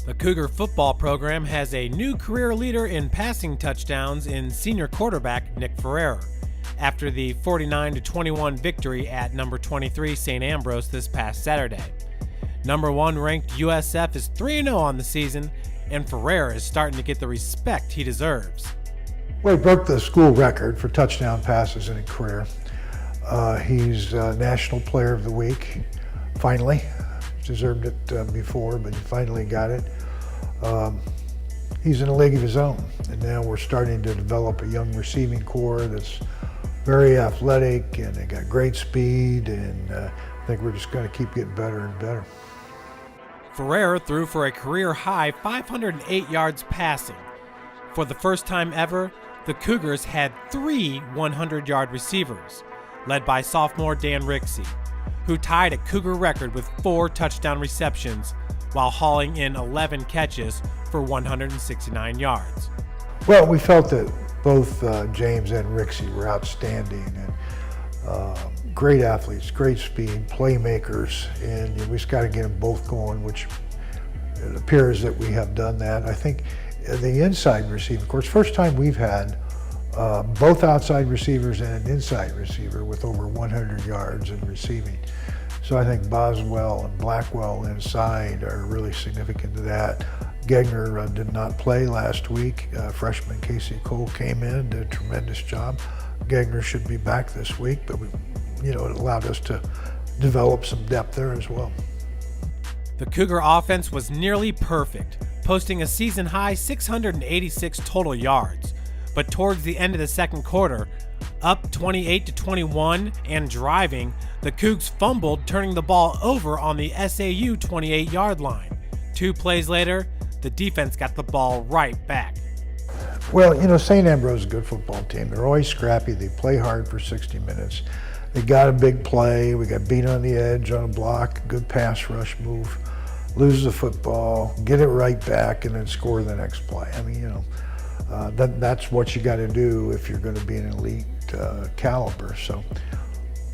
The Cougar football program has a new career leader in passing touchdowns in senior quarterback Nick Ferrer, after the 49-21 victory at number 23 St. Ambrose this past Saturday. Number 1 ranked USF is 3-0 on the season, and Ferrer is starting to get the respect he deserves. Well, he broke the school record for touchdown passes in a career. He's National Player of the Week, finally. Deserved it before, but he finally got it. He's in a league of his own, and now we're starting to develop a young receiving core that's very athletic, and they got great speed, and I think we're just going to keep getting better and better. Ferrer threw for a career-high 508 yards passing. For the first time ever, the Cougars had 3 100-yard receivers, led by sophomore Dan Rixey, who tied a Cougar record with 4 touchdown receptions while hauling in 11 catches for 169 yards. Well, we felt that both James and Rixey were outstanding, and great athletes, great speed, playmakers, and we just got to get them both going, which it appears that we have done that. I think the inside receiver, of course, first time we've had both outside receivers and an inside receiver with over 100 yards in receiving. So I think Boswell and Blackwell inside are really significant to that. Gegner did not play last week. Freshman Casey Cole came in, did a tremendous job. Gegner should be back this week, but it allowed us to develop some depth there as well. The Cougar offense was nearly perfect, posting a season-high 686 total yards. But towards the end of the second quarter, up 28-21 and driving, the Cougs fumbled, turning the ball over on the SAU 28-yard line. 2 plays later, the defense got the ball right back. Well, St. Ambrose is a good football team. They're always scrappy. They play hard for 60 minutes. They got a big play. We got beat on the edge on a block, good pass rush move, lose the football, get it right back, and then score the next play. That's what you got to do if you're going to be an elite caliber. So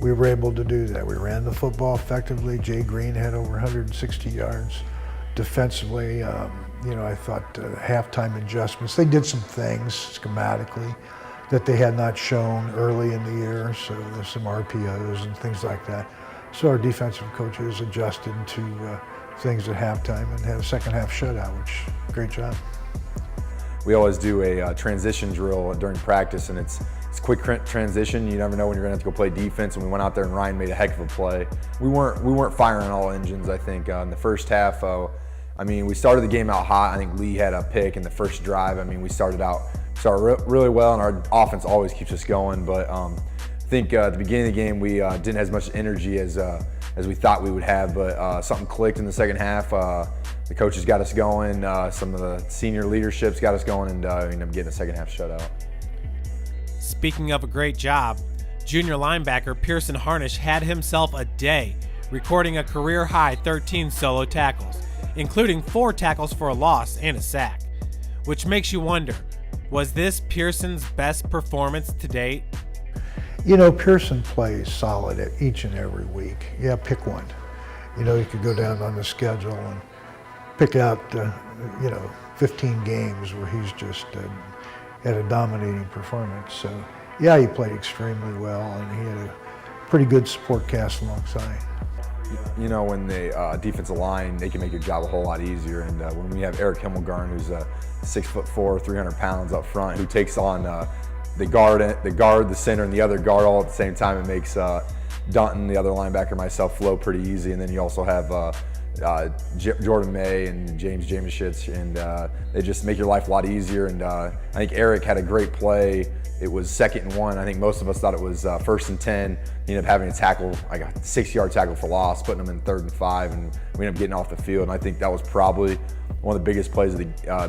we were able to do that. We ran the football effectively. Jay Green had over 160 yards. Defensively, I thought halftime adjustments. They did some things schematically that they had not shown early in the year. So there's some RPOs and things like that. So our defensive coaches adjusted to things at halftime and had a second half shutout, which great job. We always do a transition drill during practice, and it's quick transition. You never know when you're gonna have to go play defense, and we went out there and Ryan made a heck of a play. We weren't firing all engines, I think. In the first half, we started the game out hot. I think Lee had a pick in the first drive. We started really well, and our offense always keeps us going. But I think at the beginning of the game, we didn't have as much energy as we thought we would have, but something clicked in the second half. The coaches got us going, some of the senior leaderships got us going, and we ended up getting a second half shutout. Speaking of a great job, junior linebacker Piercen Harnish had himself a day, recording a career-high 13 solo tackles, including 4 tackles for a loss and a sack. Which makes you wonder, was this Pierson's best performance to date? Pearson plays solid at each and every week. Yeah, pick one. You could go down on the schedule and pick out, 15 games where he's just had a dominating performance. So, yeah, he played extremely well, and he had a pretty good support cast alongside. When the defensive line, they can make your job a whole lot easier. And when we have Eric Himmelgarn, who's 6'4", 300 pounds up front, who takes on the guard, the center, and the other guard all at the same time, it makes Dunton, the other linebacker, myself, flow pretty easy. And then you also have Jordan May and James Jameshitz, and they just make your life a lot easier. And I think Eric had a great play. It was 2nd and 1. I think most of us thought it was 1st and 10. He ended up having a tackle, like a 6-yard tackle for loss, putting him in 3rd and 5, and we ended up getting off the field. And I think that was probably one of the biggest plays of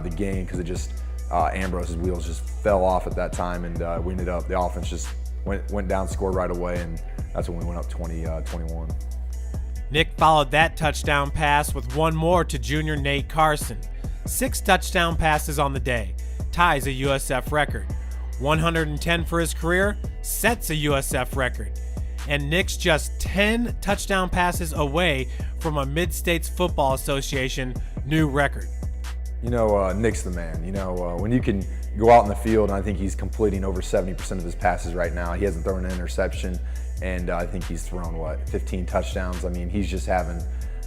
the game, because it just Ambrose's wheels just fell off at that time, and we ended up, the offense just went down, scored right away, and that's when we went up 20-21. Nick followed that touchdown pass with one more to junior Nate Carson. 6 touchdown passes on the day, ties a USF record. 110 for his career, sets a USF record. And Nick's just 10 touchdown passes away from a Mid-States Football Association new record. Nick's the man. When you can go out in the field, and I think he's completing over 70% of his passes right now. He hasn't thrown an interception, and I think he's thrown, 15 touchdowns. I mean, he's just having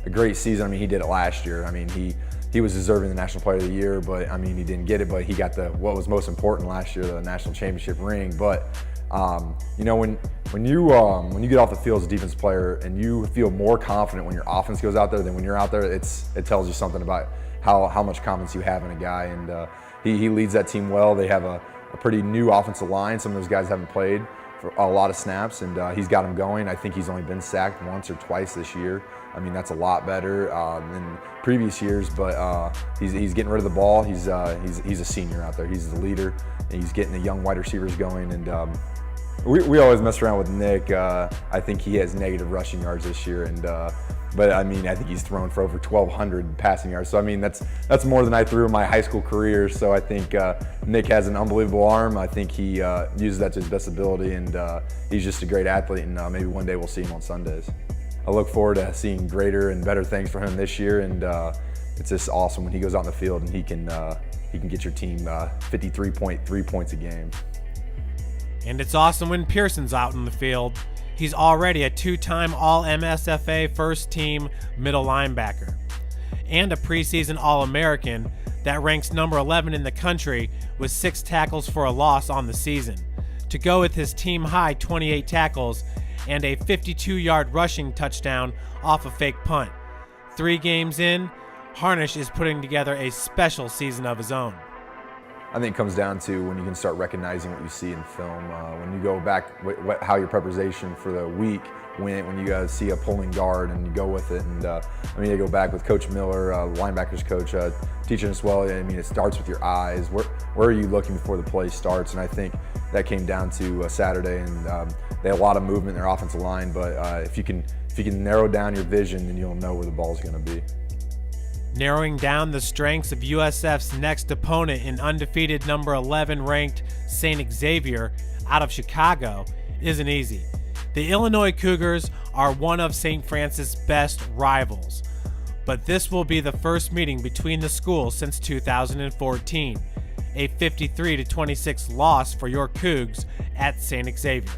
a great season. I mean, he did it last year. I mean, he was deserving the National Player of the Year, but I mean, he didn't get it, but he got what was most important last year, the national championship ring. But when you get off the field as a defensive player and you feel more confident when your offense goes out there than when you're out there, it tells you something about how much confidence you have in a guy. And he leads that team well. They have a pretty new offensive line. Some of those guys haven't played for a lot of snaps, and he's got them going. I think he's only been sacked once or twice this year. I mean, that's a lot better than previous years, but he's getting rid of the ball. He's a senior out there. He's the leader, and he's getting the young wide receivers going. And we always mess around with Nick. I think he has negative rushing yards this year, but I mean, I think he's thrown for over 1,200 passing yards. So I mean, that's more than I threw in my high school career. So I think Nick has an unbelievable arm. I think he uses that to his best ability, and he's just a great athlete. And maybe one day we'll see him on Sundays. I look forward to seeing greater and better things for him this year, and it's just awesome when he goes out in the field and he can get your team 53.3 points a game. And it's awesome when Pearson's out in the field. He's already a 2-time All-MSFA first-team middle linebacker and a preseason All-American that ranks number 11 in the country with 6 tackles for a loss on the season, to go with his team-high 28 tackles and a 52-yard rushing touchdown off a fake punt. 3 games in, Harnish is putting together a special season of his own. I think it comes down to when you can start recognizing what you see in film. When you go back, how your preparation for the week went, when you guys see a pulling guard and you go with it. And I mean, you go back with Coach Miller, linebackers coach, teaching us well. I mean, it starts with your eyes. Where are you looking before the play starts? And I think that came down to Saturday, and they had a lot of movement in their offensive line. But if you can narrow down your vision, then you'll know where the ball's going to be. Narrowing down the strengths of USF's next opponent in undefeated number 11 ranked St. Xavier out of Chicago isn't easy. The Illinois Cougars are one of St. Francis' best rivals, but this will be the first meeting between the schools since 2014, a 53-26 loss for your Cougs at St. Xavier.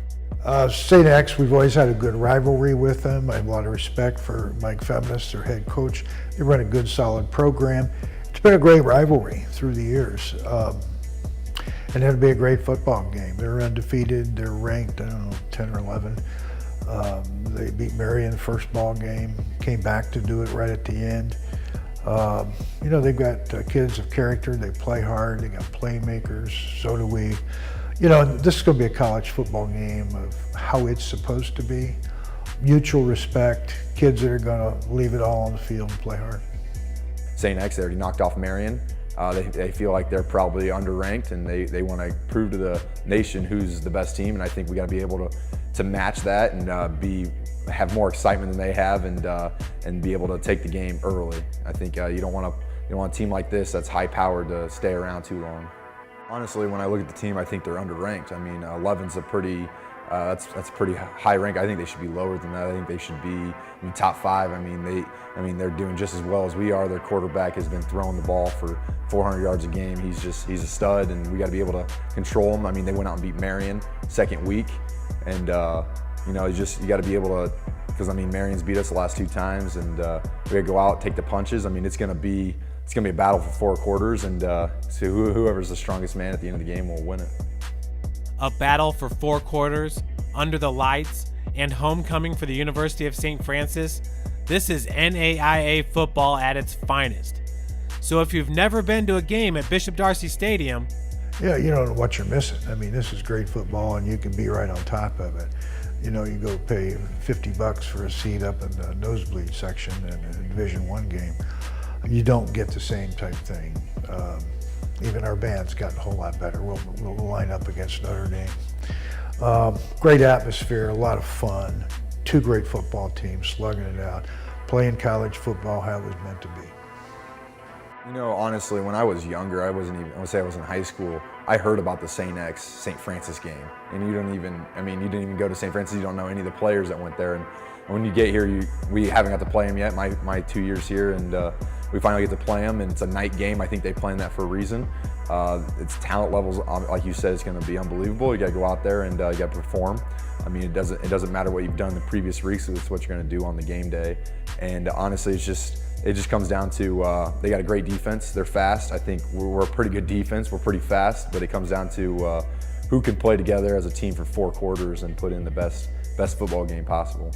St. X, we've always had a good rivalry with them. I have a lot of respect for Mike Feminist, their head coach. They run a good, solid program. It's been a great rivalry through the years. And it'll be a great football game. They're undefeated. They're ranked, 10 or 11. They beat Marion first ball game, came back to do it right at the end. They've got kids of character. They play hard. They got playmakers. So do we. This is going to be a college football game of how it's supposed to be. Mutual respect, kids that are going to leave it all on the field and play hard. St. X, they already knocked off Marion. They feel like they're probably underranked, and they want to prove to the nation who's the best team. And I think we got to be able to match that and have more excitement than they have, and be able to take the game early. I think you don't want a team like this that's high-powered to stay around too long. Honestly, when I look at the team, I think they're underranked. I mean, 11's a pretty that's a pretty high rank. I think they should be lower than that. I think they should be top 5. I mean, they're doing just as well as we are. Their quarterback has been throwing the ball for 400 yards a game. He's a stud, and we got to be able to control him. I mean, they went out and beat Marion second week, and you got to be able to, because I mean, Marion's beat us the last 2 times, and we got to go out, take the punches. I mean, it's going to be a battle for 4 quarters, and so whoever's the strongest man at the end of the game will win it. A battle for 4 quarters, under the lights, and homecoming for the University of St. Francis. This is NAIA football at its finest. So if you've never been to a game at Bishop Darcy Stadium, yeah, you don't know what you're missing. I mean, this is great football, and you can be right on top of it. You go pay $50 for a seat up in the nosebleed section in a Division I game. You don't get the same type thing. Even our band's gotten a whole lot better. We'll line up against Notre Dame. Great atmosphere, a lot of fun. 2 great football teams slugging it out, playing college football how it was meant to be. Honestly, when I was younger, I was in high school, I heard about the St. Francis game. And you didn't even go to St. Francis, you don't know any of the players that went there. And when you get here, we haven't got to play them yet, my 2 years here, and we finally get to play them, and it's a night game. I think they planned that for a reason. Its talent levels, like you said, is going to be unbelievable. You got to go out there and you got to perform. I mean, it doesn't matter what you've done the previous weeks. It's what you're going to do on the game day. And honestly, it just comes down to they got a great defense. They're fast. I think we're a pretty good defense. We're pretty fast, but it comes down to who can play together as a team for 4 quarters and put in the best football game possible.